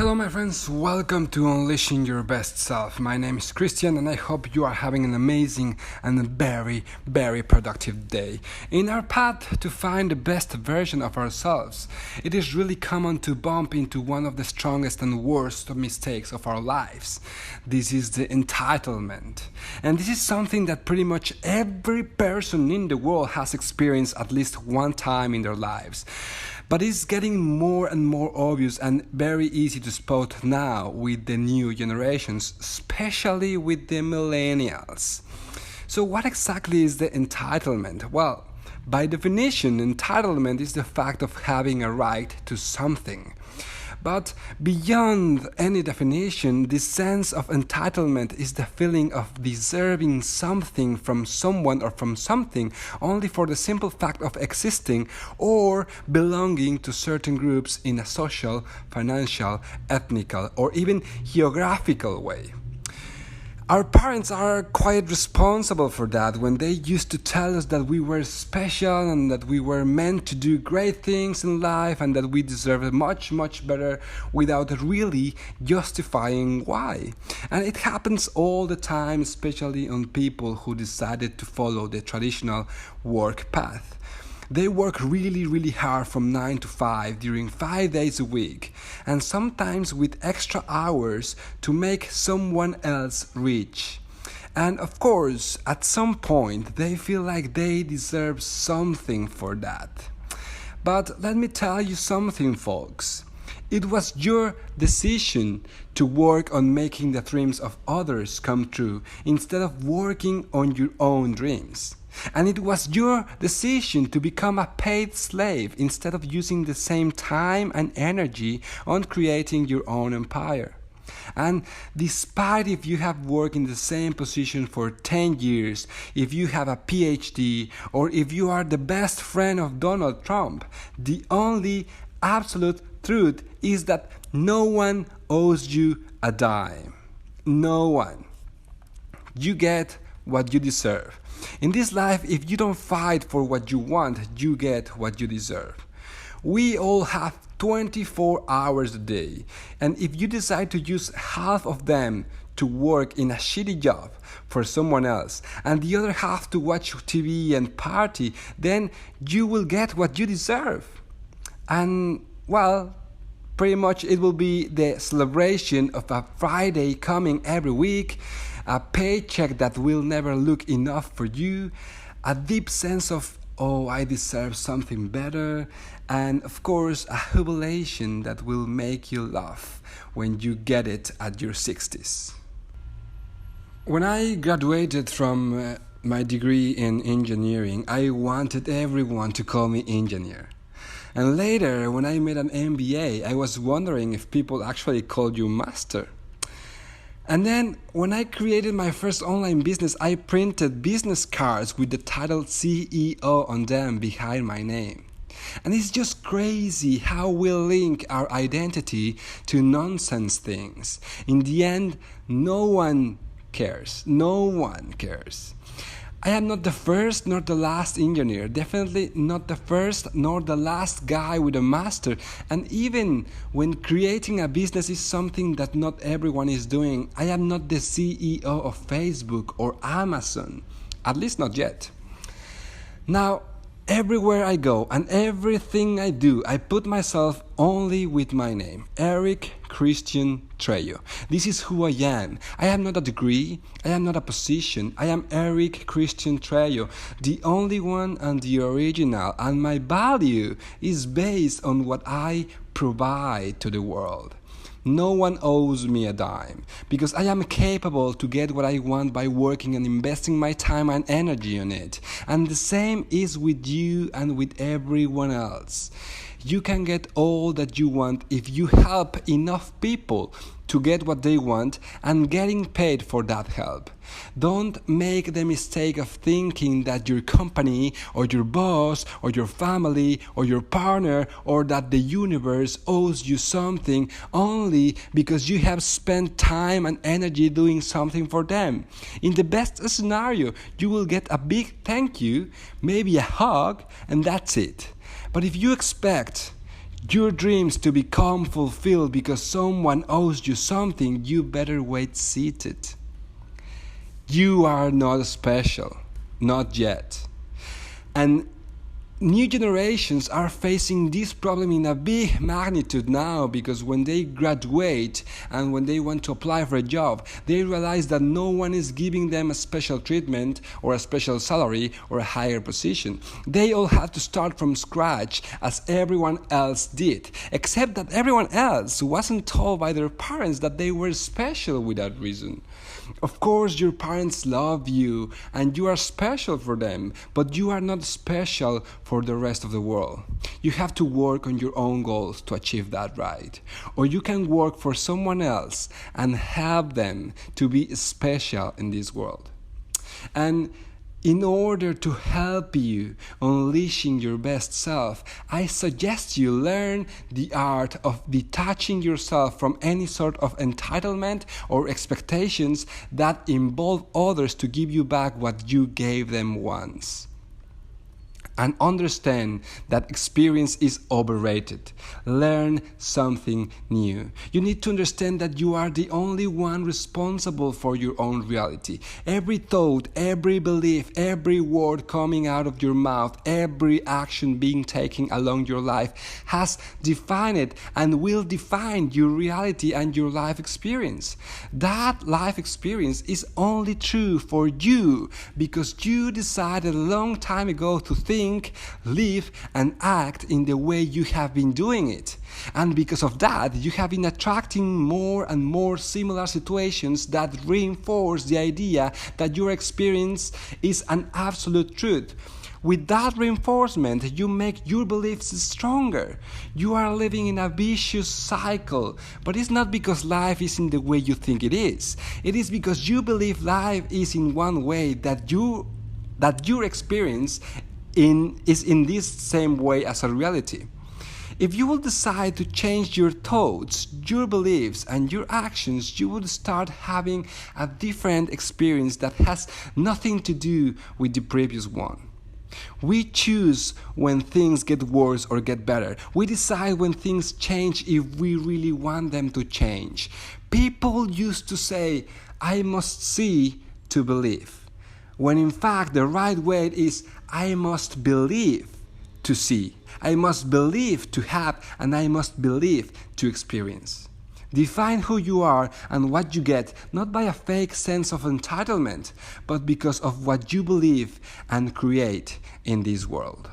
Hello, my friends. Welcome to Unleashing Your Best Self. My name is Christian, and I hope you are having an amazing and very, very productive day. In our path to find the best version of ourselves, it is really common to bump into one of the strongest and worst mistakes of our lives. This is the entitlement. And this is something that pretty much every person in the world has experienced at least one time in their lives. But it's getting more and more obvious and very easy to spot now with the new generations, especially with the millennials. So what exactly is the entitlement? Well, by definition, entitlement is the fact of having a right to something. But beyond any definition, the sense of entitlement is the feeling of deserving something from someone or from something only for the simple fact of existing or belonging to certain groups in a social, financial, ethnical, or even geographical way. Our parents are quite responsible for that when they used to tell us that we were special and that we were meant to do great things in life and that we deserved much, much better without really justifying why. And it happens all the time, especially on people who decided to follow the traditional work path. They work really, really hard from 9 to 5 during 5 days a week, and sometimes with extra hours to make someone else rich. And of course, at some point, they feel like they deserve something for that. But let me tell you something, folks. It was your decision to work on making the dreams of others come true instead of working on your own dreams. And it was your decision to become a paid slave instead of using the same time and energy on creating your own empire. And despite if you have worked in the same position for 10 years, if you have a PhD, or if you are the best friend of Donald Trump, the only absolute truth is that no one owes you a dime. No one. You get what you deserve. In this life, if you don't fight for what you want, you get what you deserve. We all have 24 hours a day, and if you decide to use half of them to work in a shitty job for someone else and the other half to watch TV and party, then you will get what you deserve. And, well, pretty much it will be the celebration of a Friday coming every week, a paycheck that will never look enough for you, a deep sense of, oh, I deserve something better, and of course a jubilation that will make you laugh when you get it at your 60s. When I graduated from my degree in engineering, I wanted everyone to call me engineer. And later, when I made an MBA, I was wondering if people actually called you master. And then, when I created my first online business, I printed business cards with the title CEO on them behind my name. And it's just crazy how we link our identity to nonsense things. In the end, no one cares. No one cares. I am not the first nor the last engineer, definitely not the first nor the last guy with a master. And even when creating a business is something that not everyone is doing, I am not the CEO of Facebook or Amazon, at least not yet. Now, everywhere I go and everything I do, I put myself only with my name, Eric Christian Trejo. This is who I am. I am not a degree, I am not a position, I am Eric Christian Trejo, the only one and the original, and my value is based on what I provide to the world. No one owes me a dime, because I am capable to get what I want by working and investing my time and energy on it. And the same is with you and with everyone else. You can get all that you want if you help enough people to get what they want and getting paid for that help. Don't make the mistake of thinking that your company or your boss or your family or your partner or that the universe owes you something only because you have spent time and energy doing something for them. In the best scenario, you will get a big thank you, maybe a hug, and that's it. But if you expect your dreams to become fulfilled because someone owes you something, you better wait seated. You are not special, not yet. And new generations are facing this problem in a big magnitude now, because when they graduate and when they want to apply for a job, they realize that no one is giving them a special treatment or a special salary or a higher position. They all have to start from scratch as everyone else did, except that everyone else wasn't told by their parents that they were special without reason. Of course, your parents love you and you are special for them, but you are not special for the rest of the world. You have to work on your own goals to achieve that, right? Or you can work for someone else and help them to be special in this world. And in order to help you unleashing your best self, I suggest you learn the art of detaching yourself from any sort of entitlement or expectations that involve others to give you back what you gave them once. And understand that experience is overrated. Learn something new. You need to understand that you are the only one responsible for your own reality. Every thought, every belief, every word coming out of your mouth, every action being taken along your life has defined and will define your reality and your life experience. That life experience is only true for you because you decided a long time ago to think, live, and act in the way you have been doing it. And because of that, you have been attracting more and more similar situations that reinforce the idea that your experience is an absolute truth. With that reinforcement, you make your beliefs stronger. You are living in a vicious cycle, but it's not because life is in the way you think it is. It is because you believe life is in one way that your experience is in this same way as a reality. If you will decide to change your thoughts, your beliefs, and your actions, you will start having a different experience that has nothing to do with the previous one. We choose when things get worse or get better. We decide when things change if we really want them to change. People used to say, I must see to believe, when in fact the right way is, I must believe to see. I must believe to have, and I must believe to experience. Define who you are and what you get, not by a fake sense of entitlement, but because of what you believe and create in this world.